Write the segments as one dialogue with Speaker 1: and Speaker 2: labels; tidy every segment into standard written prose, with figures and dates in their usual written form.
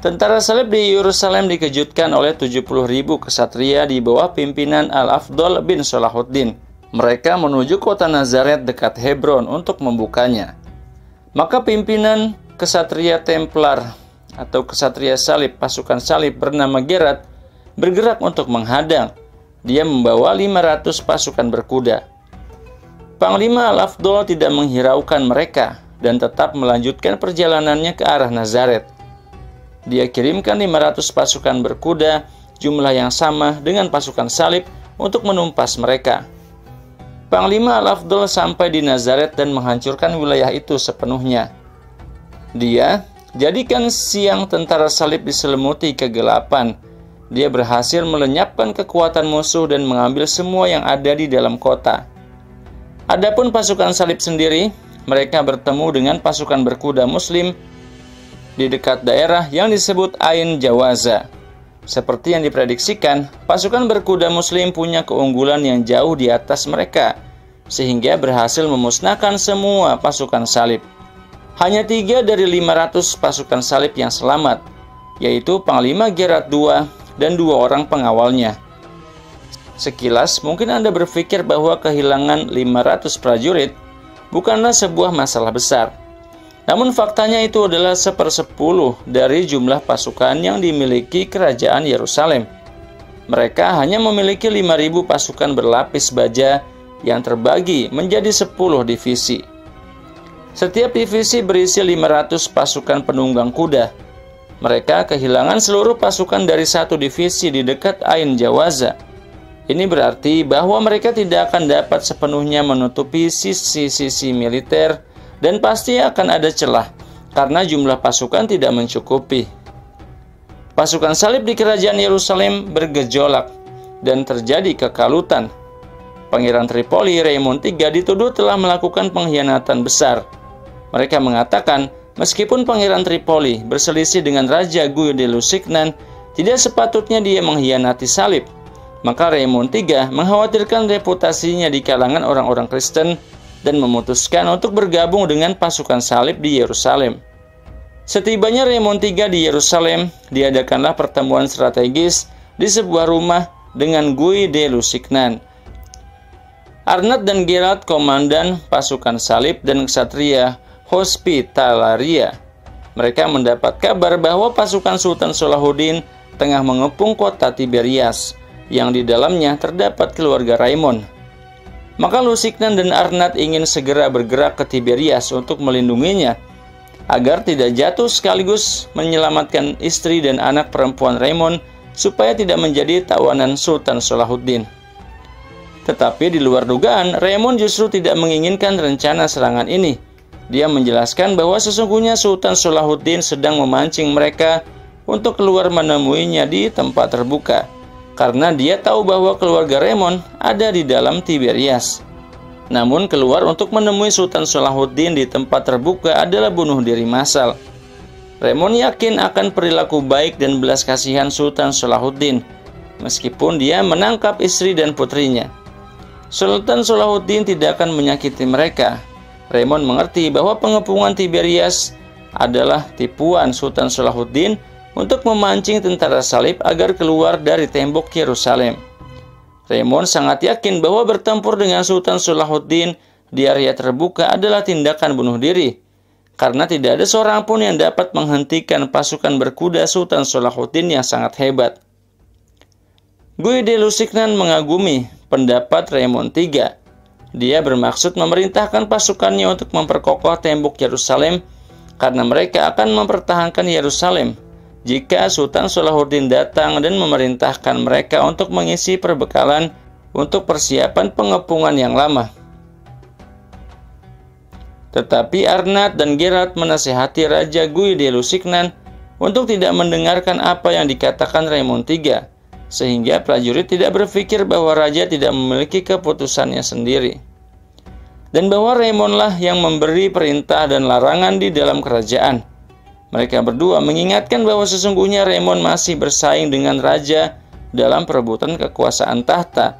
Speaker 1: Tentara salib di Yerusalem dikejutkan oleh 70.000 kesatria di bawah pimpinan Al-Afdol bin Salahuddin. Mereka menuju kota Nazaret dekat Hebron untuk membukanya. Maka pimpinan kesatria Templar atau kesatria salib, pasukan salib bernama Gerat, bergerak untuk menghadang. Dia membawa 500 pasukan berkuda. Panglima Al-Afdol tidak menghiraukan mereka dan tetap melanjutkan perjalanannya ke arah Nazaret. Dia kirimkan 500 pasukan berkuda, jumlah yang sama dengan pasukan salib, untuk menumpas mereka. Panglima Al-Afdol sampai di Nazaret dan menghancurkan wilayah itu sepenuhnya. Dia jadikan siang tentara salib diselimuti kegelapan. Dia berhasil melenyapkan kekuatan musuh dan mengambil semua yang ada di dalam kota. Adapun pasukan salib sendiri, mereka bertemu dengan pasukan berkuda Muslim di dekat daerah yang disebut Ain Jawaza. Seperti yang diprediksikan, pasukan berkuda Muslim punya keunggulan yang jauh di atas mereka, sehingga berhasil memusnahkan semua pasukan salib. Hanya 3 dari 500 pasukan salib yang selamat, yaitu Panglima Gerat II dan 2 orang pengawalnya. Sekilas, mungkin Anda berpikir bahwa kehilangan 500 prajurit bukanlah sebuah masalah besar. Namun faktanya itu adalah 1/10 dari jumlah pasukan yang dimiliki kerajaan Yerusalem. Mereka hanya memiliki 5.000 pasukan berlapis baja yang terbagi menjadi 10 divisi. Setiap divisi berisi 500 pasukan penunggang kuda. Mereka kehilangan seluruh pasukan dari satu divisi di dekat Ain Jawaza. Ini berarti bahwa mereka tidak akan dapat sepenuhnya menutupi sisi-sisi militer, dan pasti akan ada celah karena jumlah pasukan tidak mencukupi. Pasukan salib di kerajaan Yerusalem bergejolak dan terjadi kekalutan. Pangeran Tripoli Raymond III dituduh telah melakukan pengkhianatan besar. Mereka mengatakan, meskipun Pangeran Tripoli berselisih dengan Raja Guy de Lusignan, tidak sepatutnya dia mengkhianati salib. Maka Raymond III mengkhawatirkan reputasinya di kalangan orang-orang Kristen dan memutuskan untuk bergabung dengan pasukan salib di Yerusalem. Setibanya Raymond III di Yerusalem, diadakanlah pertemuan strategis di sebuah rumah dengan Guy de Lusignan. Arnad dan Gerat, komandan pasukan salib dan ksatria Hospitalaria. Mereka mendapat kabar bahwa pasukan Sultan Salahuddin tengah mengepung kota Tiberias, yang di dalamnya terdapat keluarga Raymond. Maka Lusignan dan Arnad ingin segera bergerak ke Tiberias untuk melindunginya, agar tidak jatuh sekaligus menyelamatkan istri dan anak perempuan Raymond supaya tidak menjadi tawanan Sultan Salahuddin. Tetapi di luar dugaan, Raymond justru tidak menginginkan rencana serangan ini. Dia menjelaskan bahwa sesungguhnya Sultan Salahuddin sedang memancing mereka untuk keluar menemuinya di tempat terbuka, karena dia tahu bahwa keluarga Raymond ada di dalam Tiberias. Namun keluar untuk menemui Sultan Salahuddin di tempat terbuka adalah bunuh diri massal. Raymond yakin akan perilaku baik dan belas kasihan Sultan Salahuddin, meskipun dia menangkap istri dan putrinya. Sultan Salahuddin tidak akan menyakiti mereka. Raymond mengerti bahwa pengepungan Tiberias adalah tipuan Sultan Salahuddin untuk memancing tentara salib agar keluar dari tembok Yerusalem. Raymond sangat yakin bahwa bertempur dengan Sultan Salahuddin di area terbuka adalah tindakan bunuh diri, karena tidak ada seorang pun yang dapat menghentikan pasukan berkuda Sultan Salahuddin yang sangat hebat. Guy de Lusignan mengagumi pendapat Raymond III. Dia bermaksud memerintahkan pasukannya untuk memperkokoh tembok Yerusalem, karena mereka akan mempertahankan Yerusalem jika Sultan Salahuddin datang dan memerintahkan mereka untuk mengisi perbekalan untuk persiapan pengepungan yang lama. Tetapi Arnad dan Gerat menasihati Raja Guy de Lusignan untuk tidak mendengarkan apa yang dikatakan Raymond III, sehingga prajurit tidak berpikir bahwa raja tidak memiliki keputusannya sendiri, dan bahwa Raymondlah yang memberi perintah dan larangan di dalam kerajaan. Mereka berdua mengingatkan bahwa sesungguhnya Raymond masih bersaing dengan raja dalam perebutan kekuasaan tahta,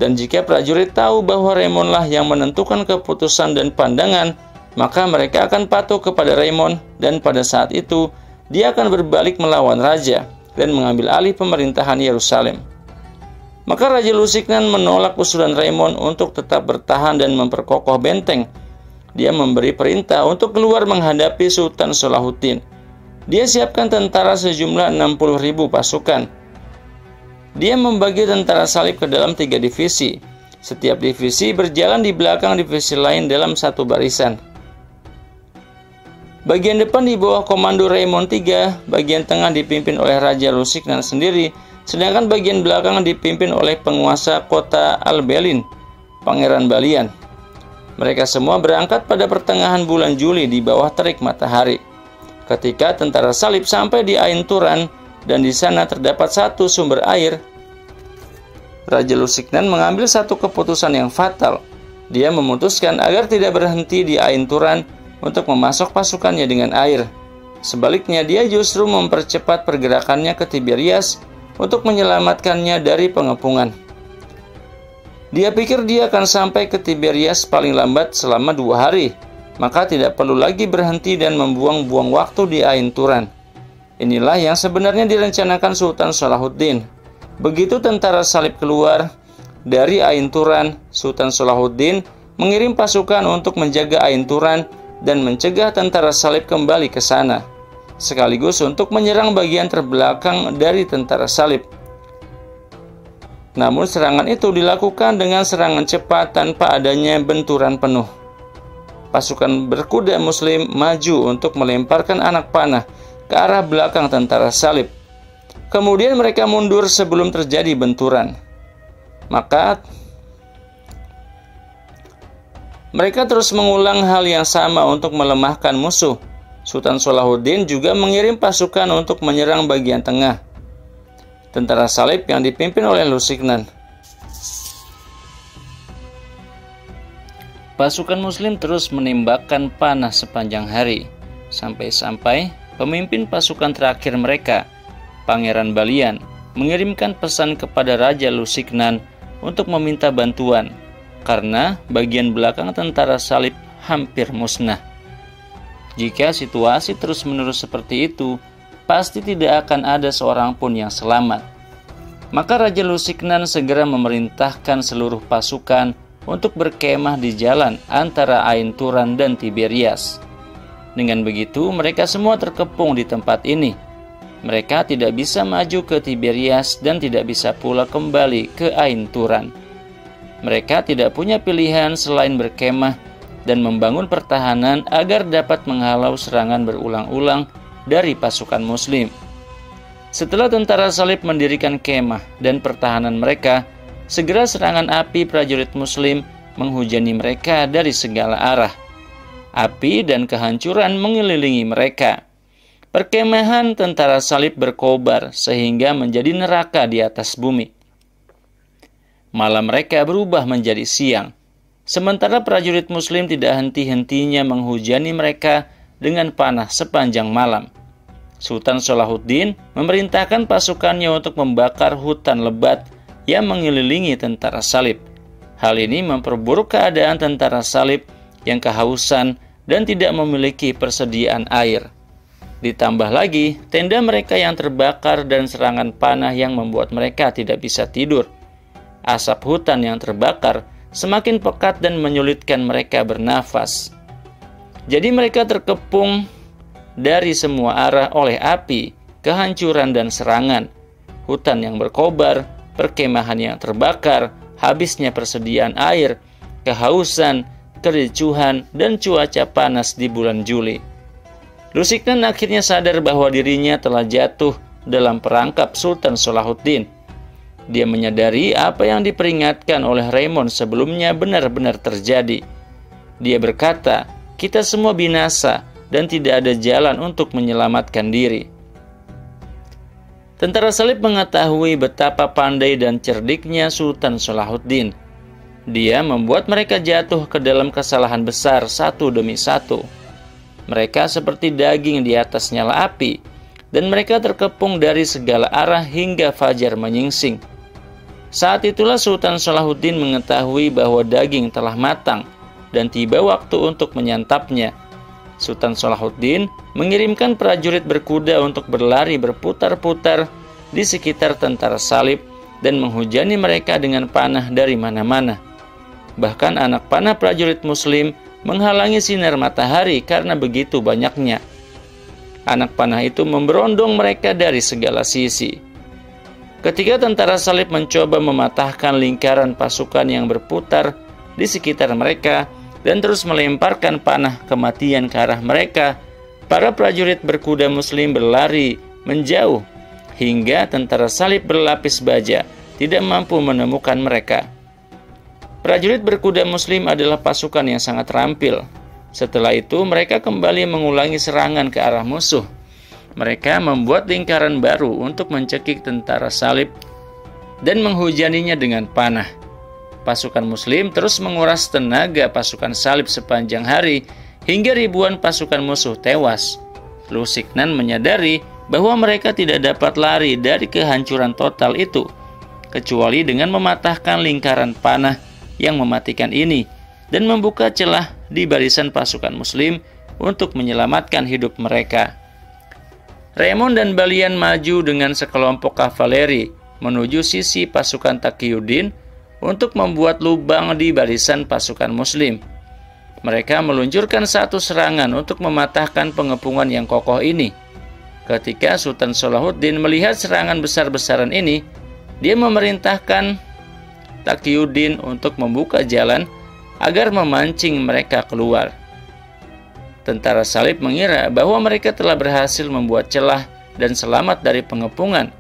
Speaker 1: dan jika prajurit tahu bahwa Raymondlah yang menentukan keputusan dan pandangan, maka mereka akan patuh kepada Raymond, dan pada saat itu dia akan berbalik melawan raja dan mengambil alih pemerintahan Yerusalem. Maka Raja Lusignan menolak usulan Raimon untuk tetap bertahan dan memperkokoh benteng. Dia memberi perintah untuk keluar menghadapi Sultan Salahuddin. Dia siapkan tentara sejumlah 60.000 pasukan. Dia membagi tentara salib ke dalam 3 divisi. Setiap divisi berjalan di belakang divisi lain dalam satu barisan. Bagian depan di bawah komando Raimon III, bagian tengah dipimpin oleh Raja Lusignan sendiri, sedangkan bagian belakang dipimpin oleh penguasa kota Albelin, Pangeran Balian. Mereka semua berangkat pada pertengahan bulan Juli di bawah terik matahari. Ketika tentara salib sampai di Ain Turan dan di sana terdapat satu sumber air, Raja Lusignan mengambil satu keputusan yang fatal. Dia memutuskan agar tidak berhenti di Ain Turan untuk memasok pasukannya dengan air. Sebaliknya, dia justru mempercepat pergerakannya ke Tiberias untuk menyelamatkannya dari pengepungan. Dia pikir dia akan sampai ke Tiberias paling lambat selama 2 hari, maka tidak perlu lagi berhenti dan membuang-buang waktu di Ain Turan. Inilah yang sebenarnya direncanakan Sultan Salahuddin. Begitu tentara salib keluar dari Ain Turan, Sultan Salahuddin mengirim pasukan untuk menjaga Ain Turan dan mencegah tentara salib kembali ke sana, sekaligus untuk menyerang bagian terbelakang dari tentara salib. Namun serangan itu dilakukan dengan serangan cepat tanpa adanya benturan penuh. Pasukan berkuda Muslim maju untuk melemparkan anak panah ke arah belakang tentara salib. Kemudian mereka mundur sebelum terjadi benturan. Maka mereka terus mengulang hal yang sama untuk melemahkan musuh. Sultan Salahuddin juga mengirim pasukan untuk menyerang bagian tengah tentara salib yang dipimpin oleh Lusignan. Pasukan Muslim terus menembakkan panah sepanjang hari, sampai-sampai pemimpin pasukan terakhir mereka, Pangeran Balian, mengirimkan pesan kepada Raja Lusignan untuk meminta bantuan, karena bagian belakang tentara salib hampir musnah. Jika situasi terus-menerus seperti itu, pasti tidak akan ada seorang pun yang selamat. Maka Raja Lusignan segera memerintahkan seluruh pasukan untuk berkemah di jalan antara Ain Turan dan Tiberias. Dengan begitu, mereka semua terkepung di tempat ini. Mereka tidak bisa maju ke Tiberias dan tidak bisa pula kembali ke Ain Turan. Mereka tidak punya pilihan selain berkemah dan membangun pertahanan agar dapat menghalau serangan berulang-ulang dari pasukan Muslim. Setelah tentara salib mendirikan kemah dan pertahanan mereka, segera serangan api prajurit Muslim menghujani mereka dari segala arah. Api dan kehancuran mengelilingi mereka. Perkemahan tentara salib berkobar sehingga menjadi neraka di atas bumi. Malam mereka berubah menjadi siang. Sementara prajurit Muslim tidak henti-hentinya menghujani mereka dengan panah sepanjang malam. Sultan Salahuddin memerintahkan pasukannya untuk membakar hutan lebat yang mengelilingi tentara salib. Hal ini memperburuk keadaan tentara salib yang kehausan dan tidak memiliki persediaan air. Ditambah lagi, tenda mereka yang terbakar dan serangan panah yang membuat mereka tidak bisa tidur. Asap hutan yang terbakar semakin pekat dan menyulitkan mereka bernafas. Jadi mereka terkepung dari semua arah oleh api, kehancuran dan serangan. Hutan yang berkobar, perkemahan yang terbakar, habisnya persediaan air, kehausan, kericuhan, dan cuaca panas di bulan Juli. Lusignan akhirnya sadar bahwa dirinya telah jatuh dalam perangkap Sultan Salahuddin. Dia menyadari apa yang diperingatkan oleh Raimon sebelumnya benar-benar terjadi. Dia berkata, "Kita semua binasa dan tidak ada jalan untuk menyelamatkan diri." Tentara salib mengetahui betapa pandai dan cerdiknya Sultan Salahuddin. Dia membuat mereka jatuh ke dalam kesalahan besar satu demi satu. Mereka seperti daging di atas nyala api, dan mereka terkepung dari segala arah hingga fajar menyingsing. Saat itulah Sultan Salahuddin mengetahui bahwa daging telah matang dan tiba waktu untuk menyantapnya. Sultan Salahuddin mengirimkan prajurit berkuda untuk berlari berputar-putar di sekitar tentara salib dan menghujani mereka dengan panah dari mana-mana. Bahkan anak panah prajurit Muslim menghalangi sinar matahari karena begitu banyaknya. Anak panah itu memberondong mereka dari segala sisi. Ketika tentara salib mencoba mematahkan lingkaran pasukan yang berputar di sekitar mereka dan terus melemparkan panah kematian ke arah mereka, para prajurit berkuda Muslim berlari menjauh hingga tentara salib berlapis baja tidak mampu menemukan mereka. Prajurit berkuda Muslim adalah pasukan yang sangat terampil. Setelah itu mereka kembali mengulangi serangan ke arah musuh. Mereka membuat lingkaran baru untuk mencekik tentara salib dan menghujaninya dengan panah. Pasukan Muslim terus menguras tenaga pasukan salib sepanjang hari hingga ribuan pasukan musuh tewas. Lusignan menyadari bahwa mereka tidak dapat lari dari kehancuran total itu, kecuali dengan mematahkan lingkaran panah yang mematikan ini dan membuka celah di barisan pasukan Muslim untuk menyelamatkan hidup mereka. Raymond dan Balian maju dengan sekelompok kavaleri menuju sisi pasukan Taqiyuddin untuk membuat lubang di barisan pasukan Muslim. Mereka meluncurkan satu serangan untuk mematahkan pengepungan yang kokoh ini. Ketika Sultan Salahuddin melihat serangan besar-besaran ini, dia memerintahkan Taqiyuddin untuk membuka jalan agar memancing mereka keluar. Tentara salib mengira bahwa mereka telah berhasil membuat celah dan selamat dari pengepungan.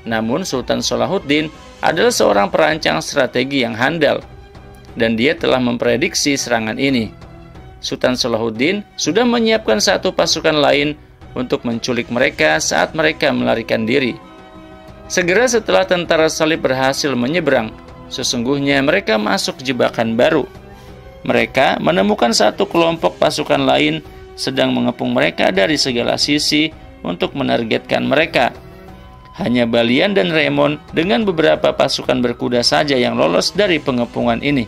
Speaker 1: Namun Sultan Salahuddin adalah seorang perancang strategi yang handal, dan dia telah memprediksi serangan ini. Sultan Salahuddin sudah menyiapkan satu pasukan lain untuk menculik mereka saat mereka melarikan diri. Segera setelah tentara salib berhasil menyeberang, sesungguhnya mereka masuk jebakan baru. Mereka menemukan satu kelompok pasukan lain sedang mengepung mereka dari segala sisi untuk menargetkan mereka. Hanya Balian dan Raymond dengan beberapa pasukan berkuda saja yang lolos dari pengepungan ini.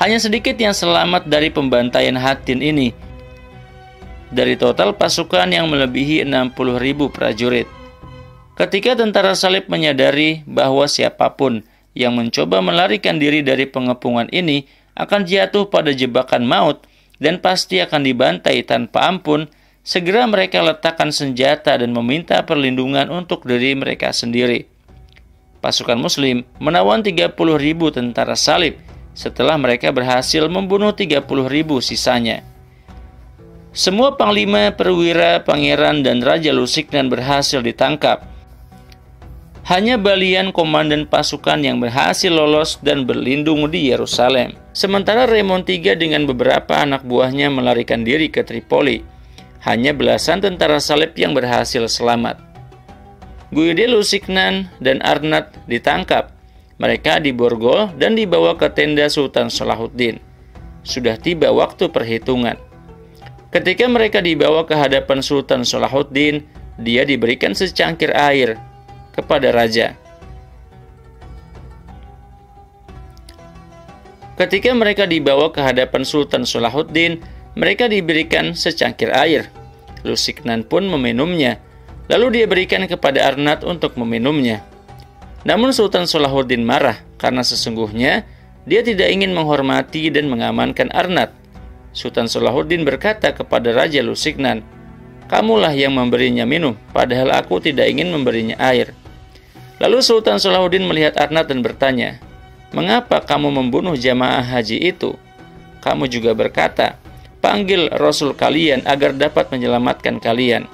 Speaker 1: Hanya sedikit yang selamat dari pembantaian Hattin ini, dari total pasukan yang melebihi 60.000 prajurit. Ketika tentara salib menyadari bahwa siapapun yang mencoba melarikan diri dari pengepungan ini akan jatuh pada jebakan maut dan pasti akan dibantai tanpa ampun, segera mereka letakkan senjata dan meminta perlindungan untuk diri mereka sendiri. Pasukan Muslim menawan 30.000 tentara salib setelah mereka berhasil membunuh 30.000 sisanya. Semua panglima, perwira, pangeran, dan Raja Lusignan berhasil ditangkap. Hanya Balian, komandan pasukan, yang berhasil lolos dan berlindung di Yerusalem. Sementara Raymond III dengan beberapa anak buahnya melarikan diri ke Tripoli. Hanya belasan tentara salib yang berhasil selamat. Guide Lusignan dan Arnat ditangkap. Mereka diborgol dan dibawa ke tenda Sultan Salahuddin. Sudah tiba waktu perhitungan. Ketika mereka dibawa ke hadapan Sultan Salahuddin, dia diberikan secangkir air kepada raja. Ketika mereka dibawa ke hadapan Sultan Salahuddin, mereka diberikan secangkir air. Lusignan pun meminumnya, lalu dia berikan kepada Arnat untuk meminumnya. Namun Sultan Salahuddin marah karena sesungguhnya dia tidak ingin menghormati dan mengamankan Arnat. Sultan Salahuddin berkata kepada Raja Lusignan, "Kamulah yang memberinya minum, padahal aku tidak ingin memberinya air." Lalu Sultan Salahuddin melihat Arnat dan bertanya, "Mengapa kamu membunuh jamaah haji itu?" Kamu juga berkata, "Panggil Rasul kalian agar dapat menyelamatkan kalian."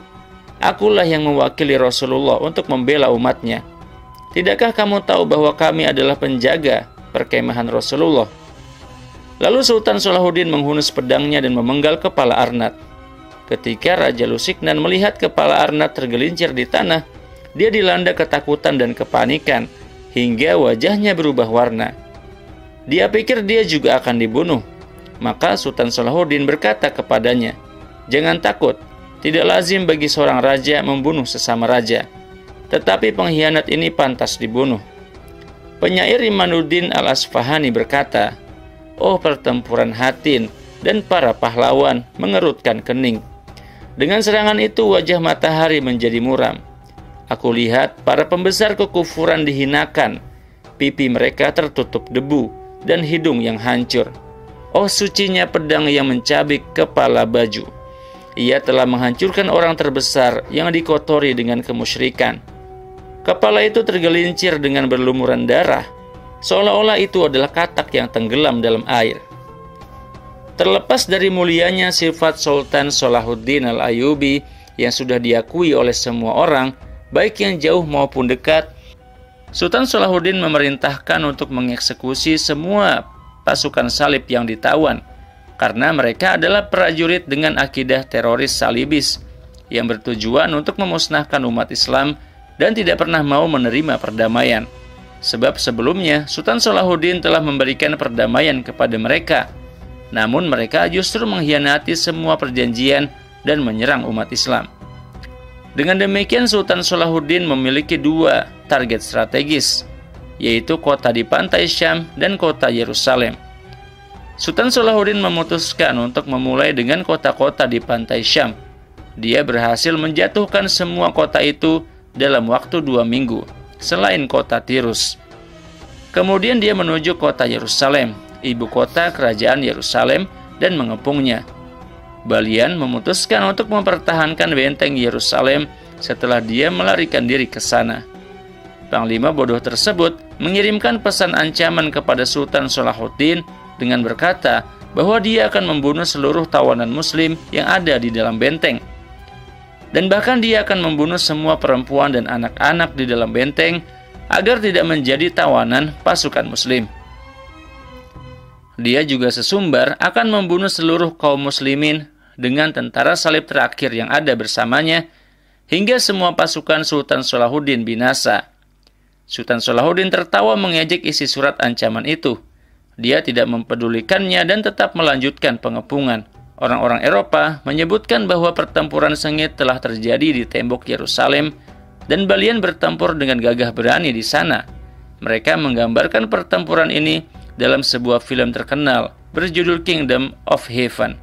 Speaker 1: Akulah yang mewakili Rasulullah untuk membela umatnya. Tidakkah kamu tahu bahwa kami adalah penjaga perkemahan Rasulullah? Lalu Sultan Salahuddin menghunus pedangnya dan memenggal kepala Arnat. Ketika Raja Lusignan melihat kepala Arnat tergelincir di tanah, dia dilanda ketakutan dan kepanikan hingga wajahnya berubah warna. Dia pikir dia juga akan dibunuh. Maka Sultan Salahuddin berkata kepadanya, "Jangan takut, tidak lazim bagi seorang raja membunuh sesama raja. Tetapi pengkhianat ini pantas dibunuh." Penyair Imanuddin Al-Asfahani berkata, "Oh pertempuran Hattin, dan para pahlawan mengerutkan kening. Dengan serangan itu wajah matahari menjadi muram. Aku lihat para pembesar kekufuran dihinakan, pipi mereka tertutup debu, dan hidung yang hancur. Oh sucinya pedang yang mencabik kepala baju. Ia telah menghancurkan orang terbesar yang dikotori dengan kemusyrikan. Kepala itu tergelincir dengan berlumuran darah, seolah-olah itu adalah katak yang tenggelam dalam air. Terlepas dari mulianya sifat Sultan Salahuddin Al-Ayyubi yang sudah diakui oleh semua orang, baik yang jauh maupun dekat, Sultan Salahuddin memerintahkan untuk mengeksekusi semua pasukan salib yang ditawan, karena mereka adalah prajurit dengan akidah teroris salibis yang bertujuan untuk memusnahkan umat Islam dan tidak pernah mau menerima perdamaian. Sebab sebelumnya Sultan Salahuddin telah memberikan perdamaian kepada mereka, namun mereka justru mengkhianati semua perjanjian dan menyerang umat Islam. Dengan demikian Sultan Salahuddin memiliki dua target strategis, yaitu kota di pantai Syam dan kota Yerusalem. Sultan Salahuddin memutuskan untuk memulai dengan kota-kota di pantai Syam. Dia berhasil menjatuhkan semua kota itu dalam waktu 2 minggu, selain kota Tirus. Kemudian dia menuju kota Yerusalem, ibu kota kerajaan Yerusalem, dan mengepungnya. Balian memutuskan untuk mempertahankan benteng Yerusalem setelah dia melarikan diri ke sana. Panglima bodoh tersebut mengirimkan pesan ancaman kepada Sultan Salahuddin dengan berkata bahwa dia akan membunuh seluruh tawanan muslim yang ada di dalam benteng. Dan bahkan dia akan membunuh semua perempuan dan anak-anak di dalam benteng agar tidak menjadi tawanan pasukan muslim. Dia juga sesumbar akan membunuh seluruh kaum muslimin dengan tentara salib terakhir yang ada bersamanya, hingga semua pasukan Sultan Salahuddin binasa. Sultan Salahuddin tertawa mengejek isi surat ancaman itu. Dia tidak mempedulikannya dan tetap melanjutkan pengepungan. Orang-orang Eropa menyebutkan bahwa pertempuran sengit telah terjadi di tembok Yerusalem dan balian bertempur dengan gagah berani di sana. Mereka menggambarkan pertempuran ini dalam sebuah film terkenal berjudul Kingdom of Heaven.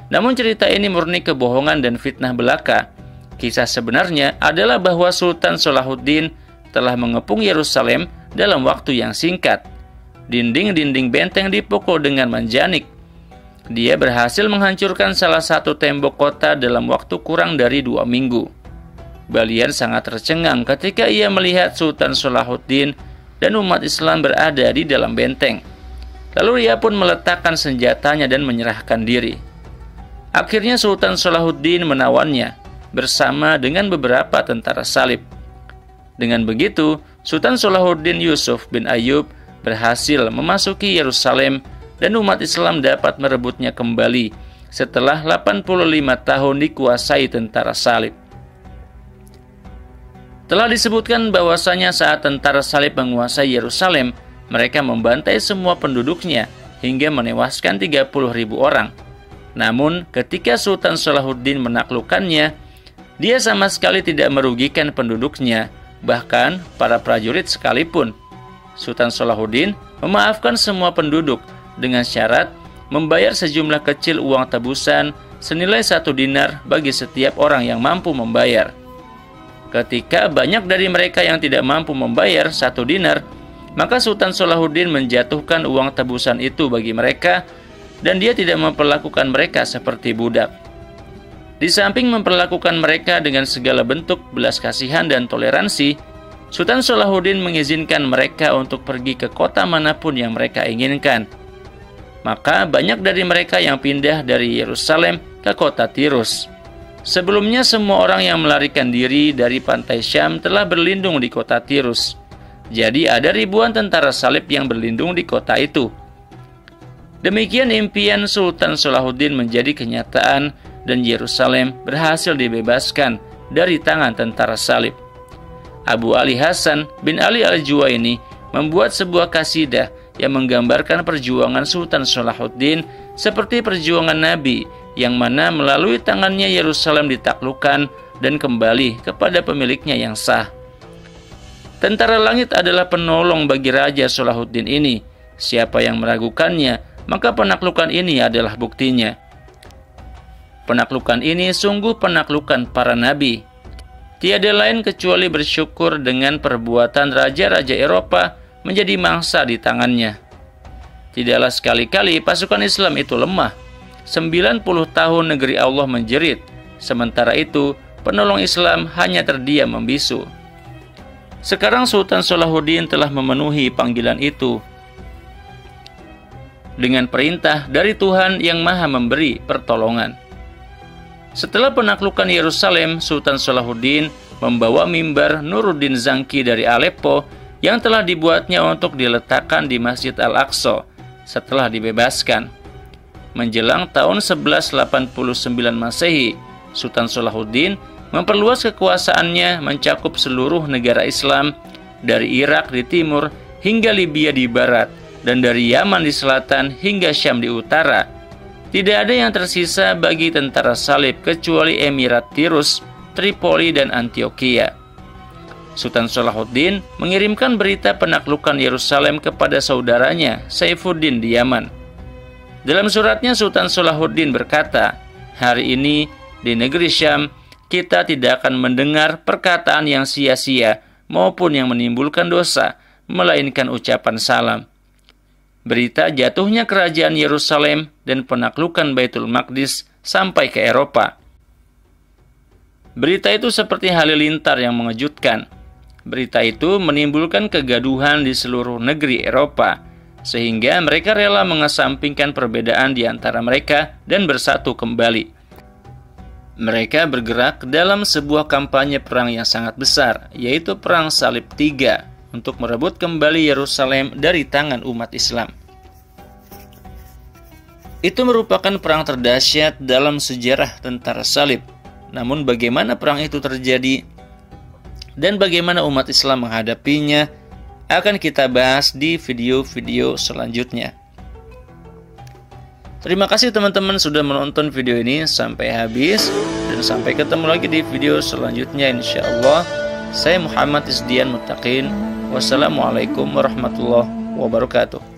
Speaker 1: Namun cerita ini murni kebohongan dan fitnah belaka. Kisah sebenarnya adalah bahwa Sultan Salahuddin telah mengepung Yerusalem dalam waktu yang singkat. Dinding-dinding benteng dipukul dengan manjanik. Dia berhasil menghancurkan salah satu tembok kota dalam waktu kurang dari 2 minggu. Balian sangat tercengang ketika ia melihat Sultan Salahuddin dan umat Islam berada di dalam benteng. Lalu ia pun meletakkan senjatanya dan menyerahkan diri. Akhirnya Sultan Salahuddin menawannya bersama dengan beberapa tentara salib. Dengan begitu, Sultan Salahuddin Yusuf bin Ayyub berhasil memasuki Yerusalem dan umat Islam dapat merebutnya kembali setelah 85 tahun dikuasai tentara salib. Telah disebutkan bahwasanya saat tentara salib menguasai Yerusalem, mereka membantai semua penduduknya hingga menewaskan 30.000 orang. Namun, ketika Sultan Salahuddin menaklukkannya, dia sama sekali tidak merugikan penduduknya, bahkan para prajurit sekalipun. Sultan Salahuddin memaafkan semua penduduk dengan syarat membayar sejumlah kecil uang tebusan senilai 1 dinar bagi setiap orang yang mampu membayar. Ketika banyak dari mereka yang tidak mampu membayar 1 dinar, maka Sultan Salahuddin menjatuhkan uang tebusan itu bagi mereka dan dia tidak memperlakukan mereka seperti budak. Di samping memperlakukan mereka dengan segala bentuk belas kasihan dan toleransi, Sultan Salahuddin mengizinkan mereka untuk pergi ke kota manapun yang mereka inginkan. Maka banyak dari mereka yang pindah dari Yerusalem ke kota Tirus. Sebelumnya semua orang yang melarikan diri dari pantai Syam telah berlindung di kota Tirus. Jadi ada ribuan tentara salib yang berlindung di kota itu. Demikian impian Sultan Salahuddin menjadi kenyataan dan Yerusalem berhasil dibebaskan dari tangan tentara salib. Abu Ali Hasan bin Ali Al-Juwaini membuat sebuah kasidah yang menggambarkan perjuangan Sultan Salahuddin seperti perjuangan Nabi yang mana melalui tangannya Yerusalem ditaklukkan dan kembali kepada pemiliknya yang sah. Tentara langit adalah penolong bagi Raja Salahuddin ini. Siapa yang meragukannya maka penaklukan ini adalah buktinya. Penaklukan ini sungguh penaklukan para nabi. Tiada lain kecuali bersyukur dengan perbuatan raja-raja Eropa menjadi mangsa di tangannya. Tidaklah sekali-kali pasukan Islam itu lemah. 90 tahun negeri Allah menjerit. Sementara itu, penolong Islam hanya terdiam membisu. Sekarang Sultan Salahuddin telah memenuhi panggilan itu dengan perintah dari Tuhan yang Maha Memberi pertolongan. Setelah penaklukan Yerusalem, Sultan Salahuddin membawa mimbar Nuruddin Zanki dari Aleppo yang telah dibuatnya untuk diletakkan di Masjid Al-Aqsa setelah dibebaskan. Menjelang tahun 1189 Masehi, Sultan Salahuddin memperluas kekuasaannya mencakup seluruh negara Islam dari Irak di timur hingga Libya di barat dan dari Yaman di selatan hingga Syam di utara. Tidak ada yang tersisa bagi tentara salib kecuali Emirat Tirus, Tripoli, dan Antioquia. Sultan Salahuddin mengirimkan berita penaklukan Yerusalem kepada saudaranya Saifuddin di Yaman. Dalam suratnya Sultan Salahuddin berkata, "Hari ini di negeri Syam kita tidak akan mendengar perkataan yang sia-sia maupun yang menimbulkan dosa, melainkan ucapan salam." Berita jatuhnya kerajaan Yerusalem dan penaklukan Baitul Maqdis sampai ke Eropa. Berita itu seperti halilintar yang mengejutkan. Berita itu menimbulkan kegaduhan di seluruh negeri Eropa, sehingga mereka rela mengesampingkan perbedaan di antara mereka dan bersatu kembali. Mereka bergerak dalam sebuah kampanye perang yang sangat besar, yaitu Perang Salib III, untuk merebut kembali Yerusalem dari tangan umat Islam. Itu merupakan perang terdahsyat dalam sejarah tentara salib. Namun bagaimana perang itu terjadi dan bagaimana umat Islam menghadapinya akan kita bahas di video-video selanjutnya. Terima kasih teman-teman sudah menonton video ini sampai habis, dan sampai ketemu lagi di video selanjutnya insyaallah. Saya Muhammad Isdian Muttaqin. Wassalamualaikum warahmatullahi wabarakatuh.